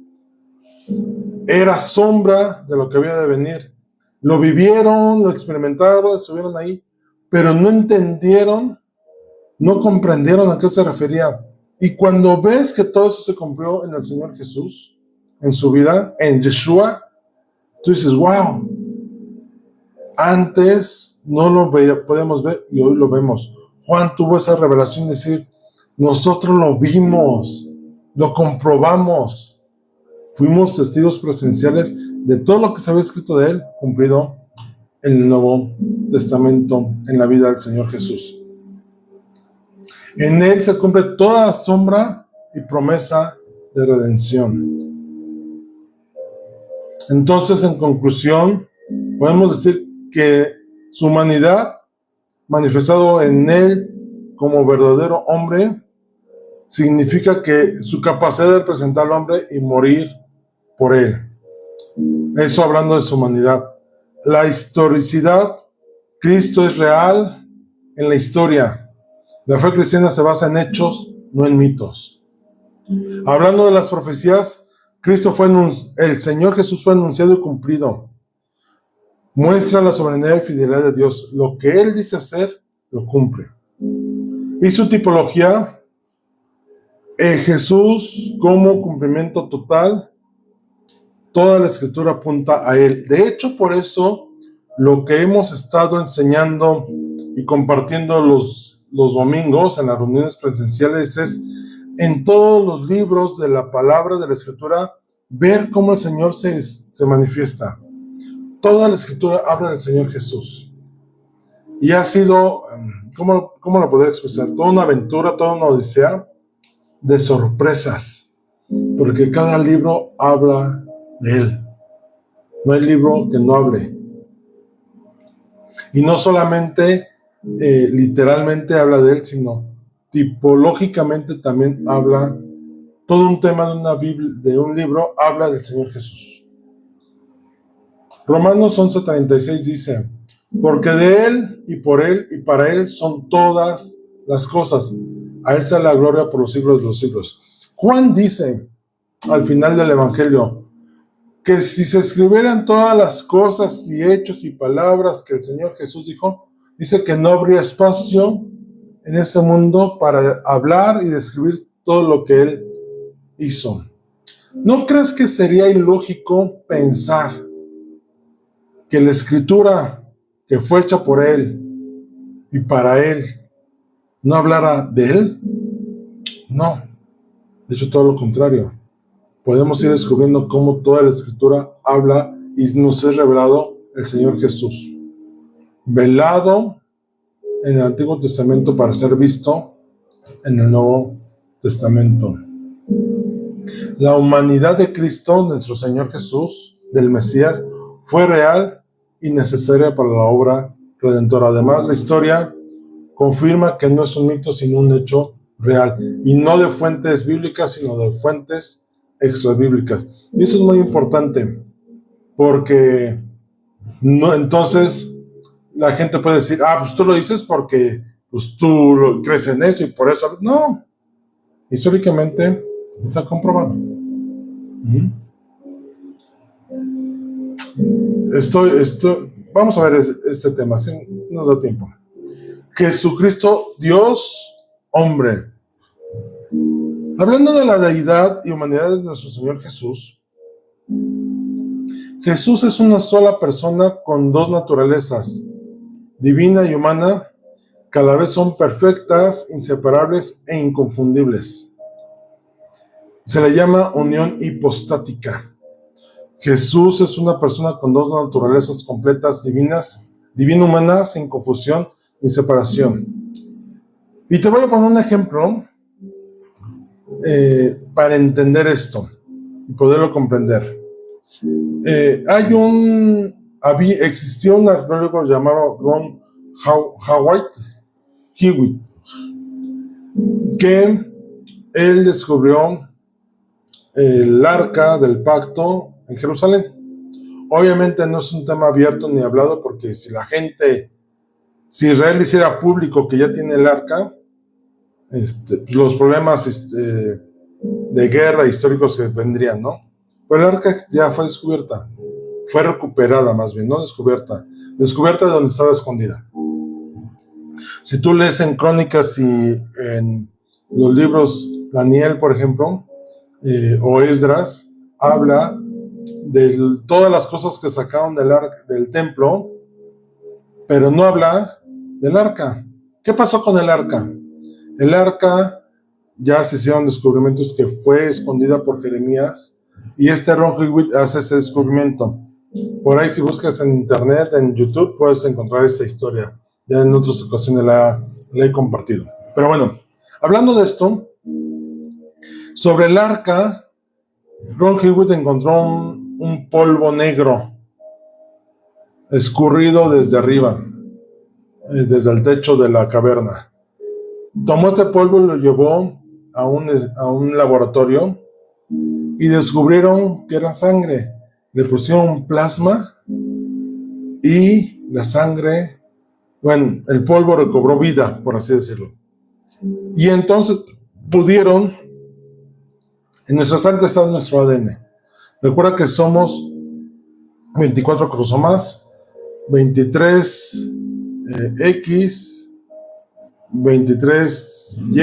S1: era sombra de lo que había de venir. Lo vivieron, lo experimentaron, estuvieron ahí, pero no entendieron, no comprendieron a qué se refería. Y cuando ves que todo eso se cumplió en el Señor Jesús, en su vida, en Yeshua, tú dices, wow, antes no lo podíamos ver y hoy lo vemos. Juan tuvo esa revelación de decir, nosotros lo vimos, lo comprobamos, fuimos testigos presenciales de todo lo que se había escrito de él, cumplido en el Nuevo Testamento, en la vida del Señor Jesús. En él se cumple toda sombra y promesa de redención. Entonces, en conclusión, podemos decir que su humanidad, manifestado en él como verdadero hombre, significa que su capacidad de representar al hombre y morir por él. Eso hablando de su humanidad. La historicidad, Cristo es real en la historia. La fe cristiana se basa en hechos, no en mitos. Hablando de las profecías, el Señor Jesús fue anunciado y cumplido. Muestra la soberanía y fidelidad de Dios. Lo que Él dice hacer, lo cumple. Y su tipología, Jesús como cumplimiento total, toda la Escritura apunta a Él. De hecho, por eso, lo que hemos estado enseñando y compartiendo los domingos en las reuniones presenciales es en todos los libros de la palabra de la Escritura ver cómo el Señor se manifiesta. Toda la Escritura habla del Señor Jesús y ha sido, ¿cómo lo podría expresar? Toda una aventura, toda una odisea de sorpresas, porque cada libro habla de Él. No hay libro que no hable. Y no solamente literalmente habla de Él, sino tipológicamente también habla, todo un tema de un libro habla del Señor Jesús. Romanos 11:36 dice, porque de Él y por Él y para Él son todas las cosas, a Él sea la gloria por los siglos de los siglos. Juan dice al final del Evangelio que si se escribieran todas las cosas y hechos y palabras que el Señor Jesús dijo, dice que no habría espacio en este mundo para hablar y describir todo lo que Él hizo. ¿No crees que sería ilógico pensar que la Escritura que fue hecha por Él y para Él no hablara de Él? No, de hecho todo lo contrario. Podemos ir descubriendo cómo toda la Escritura habla y nos es revelado el Señor Jesús, velado en el Antiguo Testamento para ser visto en el Nuevo Testamento. La humanidad de Cristo, nuestro Señor Jesús, del Mesías, fue real y necesaria para la obra redentora. Además, la historia confirma que no es un mito, sino un hecho real, y no de fuentes bíblicas, sino de fuentes extrabíblicas. Y eso es muy importante, porque no, entonces la gente puede decir, pues tú lo dices porque pues tú crees en eso y por eso. No, históricamente está comprobado. Vamos a ver este tema, si nos da tiempo. Jesucristo, Dios, hombre. Hablando de la deidad y humanidad de nuestro Señor Jesús, Jesús es una sola persona con dos naturalezas, divina y humana, que a la vez son perfectas, inseparables e inconfundibles. Se le llama unión hipostática. Jesús es una persona con dos naturalezas completas, divinas, divina-humana, sin confusión ni separación. Y te voy a poner un ejemplo para entender esto y poderlo comprender. Existió un arqueólogo llamado Ron Hewitt, que él descubrió el arca del pacto en Jerusalén. Obviamente no es un tema abierto ni hablado, porque si Israel hiciera público que ya tiene el arca, los problemas de guerra históricos que vendrían, ¿no? Pero el arca ya fue descubierta, fue recuperada más bien, no descubierta de donde estaba escondida. Si tú lees en Crónicas y en los libros Daniel, por ejemplo, o Esdras, habla de todas las cosas que sacaron del templo, pero no habla del arca. ¿Qué pasó con el arca? El arca, ya se hicieron descubrimientos que fue escondida por Jeremías, y Ron Hewitt hace ese descubrimiento. Por ahí, si buscas en internet, en YouTube, puedes encontrar esa historia. Ya en otras ocasiones la he compartido. Pero bueno, hablando de esto, sobre el arca, Ron Hewitt encontró un polvo negro escurrido desde arriba, desde el techo de la caverna. Tomó este polvo y lo llevó a un laboratorio y descubrieron que era sangre. Le pusieron plasma y la sangre, bueno, el polvo recobró vida, por así decirlo. Y entonces pudieron, en nuestra sangre está nuestro ADN. Recuerda que somos 24 cromosomas, 23 X, 23 Y,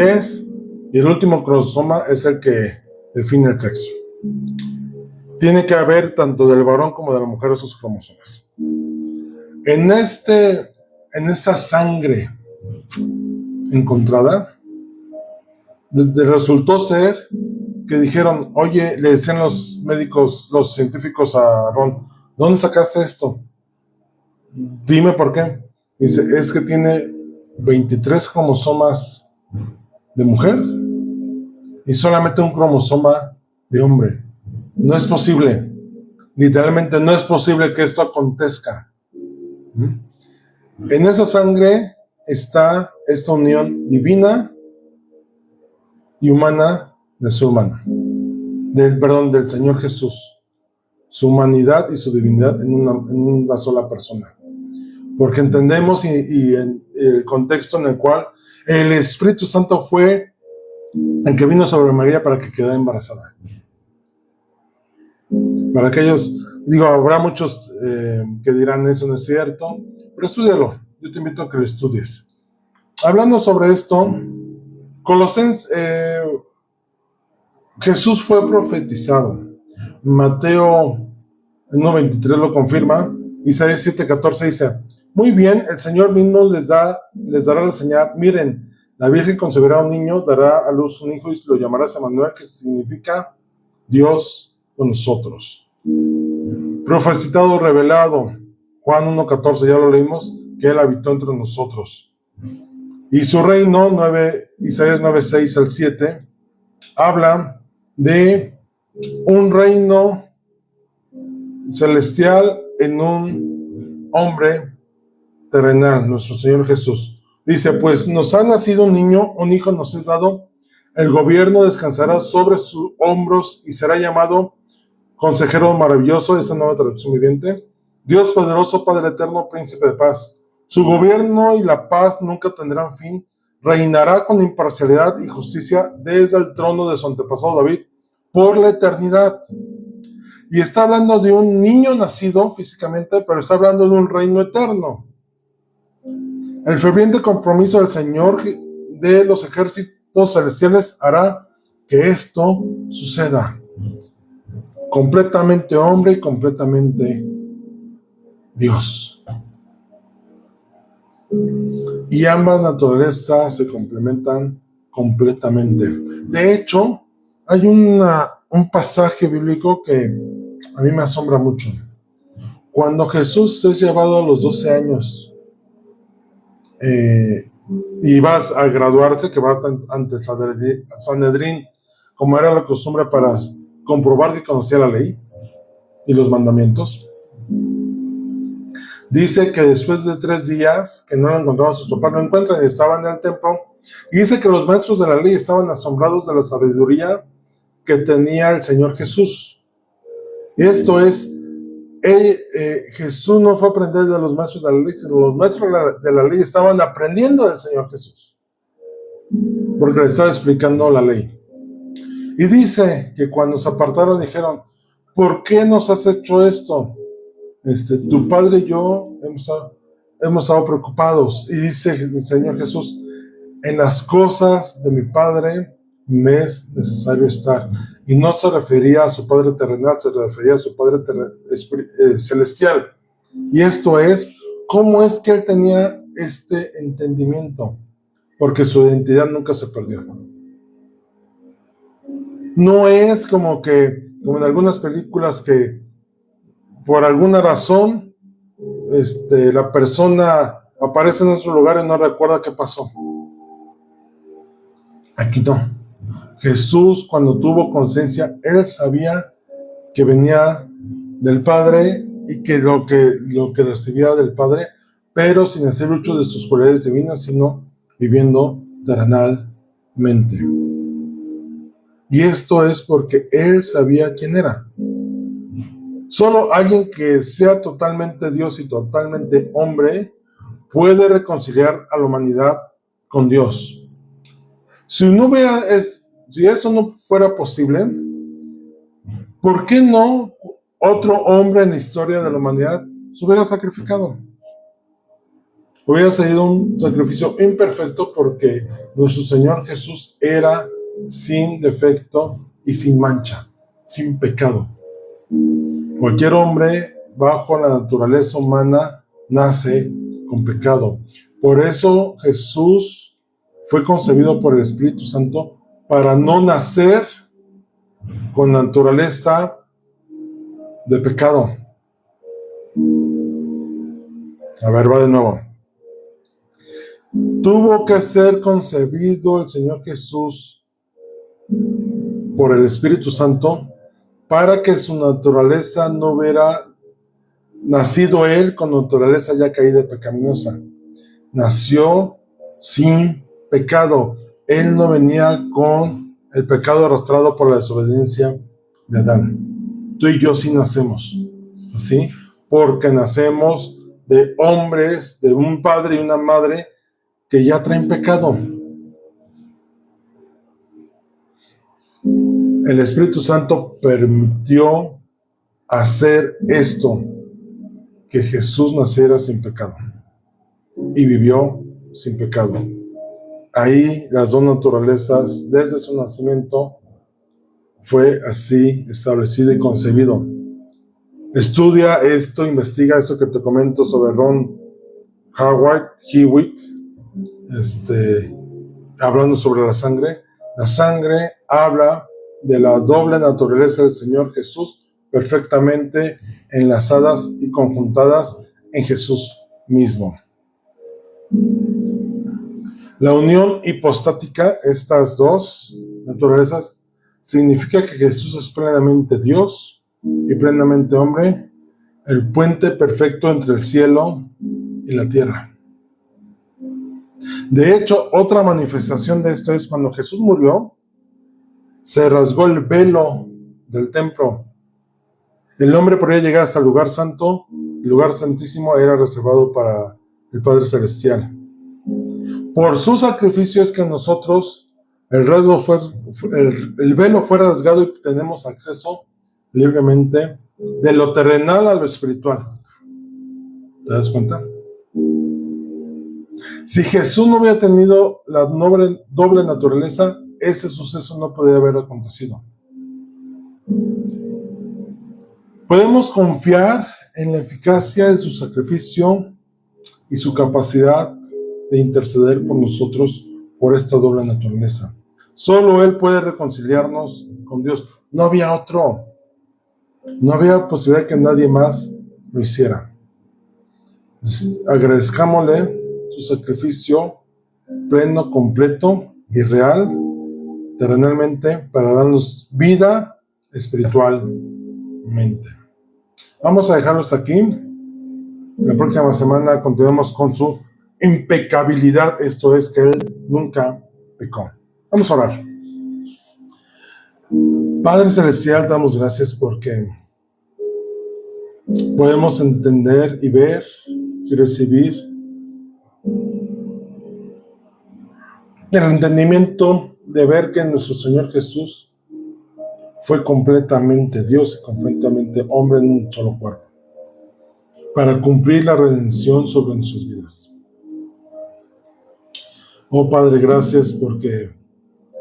S1: y el último cromosoma es el que define el sexo. Tiene que haber tanto del varón como de la mujer esos cromosomas. En esta sangre encontrada, resultó ser que dijeron, oye, le decían los médicos, los científicos a Ron, ¿dónde sacaste esto? Dime por qué. Dice, es que tiene 23 cromosomas de mujer y solamente un cromosoma de hombre. No es posible. Literalmente no es posible que esto acontezca. En esa sangre está esta unión divina y humana del ser humano. Del Señor Jesús. Su humanidad y su divinidad en una sola persona. Porque entendemos y en el contexto en el cual el Espíritu Santo fue el que vino sobre María para que quedara embarazada. Para aquellos, habrá muchos que dirán eso no es cierto, pero estúdialo, yo te invito a que lo estudies. Hablando sobre esto, Jesús fue profetizado. Mateo 1:23 lo confirma. Isaías 7:14 dice, muy bien, el Señor mismo les dará la señal. Miren, la Virgen concebirá un niño, dará a luz un hijo y lo llamará Emmanuel, que significa Dios con nosotros. Profetizado, revelado, Juan 1:14, ya lo leímos, que Él habitó entre nosotros. Y su reino, Isaías 9:6 al 7, habla de un reino celestial en un hombre terrenal, nuestro Señor Jesús. Dice, pues nos ha nacido un niño, un hijo nos es dado, el gobierno descansará sobre sus hombros y será llamado Consejero Maravilloso, esa nueva traducción viviente, Dios poderoso, Padre eterno, Príncipe de paz. Su gobierno y la paz nunca tendrán fin, reinará con imparcialidad y justicia desde el trono de su antepasado David por la eternidad. Y está hablando de un niño nacido físicamente, pero está hablando de un reino eterno. El ferviente compromiso del Señor de los ejércitos celestiales hará que esto suceda. Completamente hombre y completamente Dios. Y ambas naturalezas se complementan completamente. De hecho, hay un pasaje bíblico que a mí me asombra mucho. Cuando Jesús es llevado a los 12 años y vas a graduarse, que va ante el Sanedrín como era la costumbre para comprobar que conocía la ley y los mandamientos. Dice que después de 3 días que no lo encontraban sus papás, lo encuentran y estaban en el templo. Y dice que los maestros de la ley estaban asombrados de la sabiduría que tenía el Señor Jesús. Y esto es, Jesús no fue a aprender de los maestros de la ley, sino los maestros de la ley estaban aprendiendo del Señor Jesús, porque le estaba explicando la ley. Y dice que cuando se apartaron dijeron, ¿por qué nos has hecho esto? Tu padre y yo hemos estado preocupados. Y dice el Señor Jesús, en las cosas de mi Padre me es necesario estar. Y no se refería a su Padre terrenal, se refería a su Padre celestial. Y esto es, ¿cómo es que él tenía este entendimiento? Porque su identidad nunca se perdió. No es como en algunas películas que por alguna razón la persona aparece en otro lugar y no recuerda qué pasó. Aquí no. Jesús, cuando tuvo conciencia, él sabía que venía del Padre y que lo que recibía del Padre, pero sin hacer uso de sus cualidades divinas, sino viviendo terrenalmente. Y esto es porque él sabía quién era. Solo alguien que sea totalmente Dios y totalmente hombre puede reconciliar a la humanidad con Dios. Si eso no fuera posible, ¿por qué no otro hombre en la historia de la humanidad se hubiera sacrificado? Hubiera sido un sacrificio imperfecto porque nuestro Señor Jesús era sin defecto y sin mancha, sin pecado. Cualquier hombre bajo la naturaleza humana nace con pecado. Por eso Jesús fue concebido por el Espíritu Santo para no nacer con naturaleza de pecado. A ver, va de nuevo. Tuvo que ser concebido el Señor Jesús por el Espíritu Santo para que su naturaleza no hubiera nacido él con naturaleza ya caída y pecaminosa. Nació sin pecado. Él no venía con el pecado arrastrado por la desobediencia de Adán. Tú y yo sí nacemos así, porque nacemos de hombres, de un padre y una madre que ya traen pecado. El Espíritu Santo permitió hacer esto, que Jesús naciera sin pecado y vivió sin pecado. Ahí las dos naturalezas, desde su nacimiento, fue así establecido y concebido. Estudia esto, investiga esto que te comento sobre Ron Hewitt, hablando sobre la sangre. La sangre habla de la doble naturaleza del Señor Jesús, perfectamente enlazadas y conjuntadas en Jesús mismo. La unión hipostática, estas dos naturalezas, significa que Jesús es plenamente Dios y plenamente hombre, el puente perfecto entre el cielo y la tierra. De hecho, otra manifestación de esto es cuando Jesús murió, se rasgó el velo del templo. El hombre podía llegar hasta el lugar santo. El lugar santísimo era reservado para el Padre Celestial. Por su sacrificio es que nosotros, el velo fue rasgado y tenemos acceso libremente de lo terrenal a lo espiritual. ¿Te das cuenta? Si Jesús no hubiera tenido la doble naturaleza, ese suceso no podría haber acontecido. Podemos confiar en la eficacia de su sacrificio y su capacidad de interceder por nosotros por esta doble naturaleza. Solo Él puede reconciliarnos con Dios. No había otro. No había posibilidad que nadie más lo hiciera. Agradezcámosle su sacrificio pleno, completo y real terrenalmente para darnos vida espiritualmente. Vamos a dejarlos aquí. La próxima semana continuamos con su impecabilidad, esto es que Él nunca pecó. Vamos a orar. Padre Celestial, te damos gracias porque podemos entender y ver y recibir el entendimiento de ver que nuestro Señor Jesús fue completamente Dios y completamente hombre en un solo cuerpo, para cumplir la redención sobre nuestras vidas. Oh Padre, gracias porque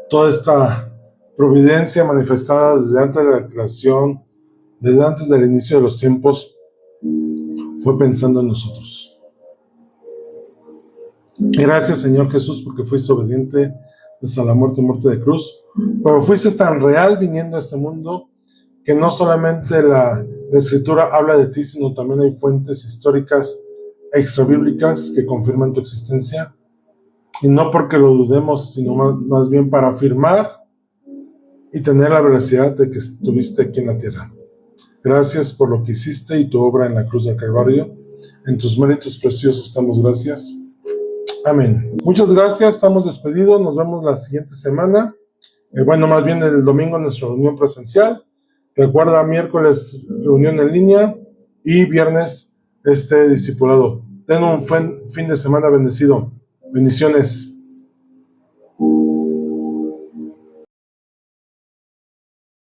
S1: toda esta providencia manifestada desde antes de la creación, desde antes del inicio de los tiempos, fue pensando en nosotros. Gracias, Señor Jesús, porque fuiste obediente hasta la muerte de cruz, pero fuiste tan real viniendo a este mundo que no solamente la Escritura habla de ti, sino también hay fuentes históricas extrabíblicas que confirman tu existencia, y no porque lo dudemos, sino más bien para afirmar y tener la veracidad de que estuviste aquí en la tierra. Gracias por lo que hiciste y tu obra en la cruz del Calvario. En tus méritos preciosos damos gracias. Amén. Muchas gracias, estamos despedidos, nos vemos la siguiente semana. Más bien el domingo nuestra reunión presencial. Recuerda, miércoles reunión en línea y viernes discipulado. Ten un fin de semana bendecido. Bendiciones.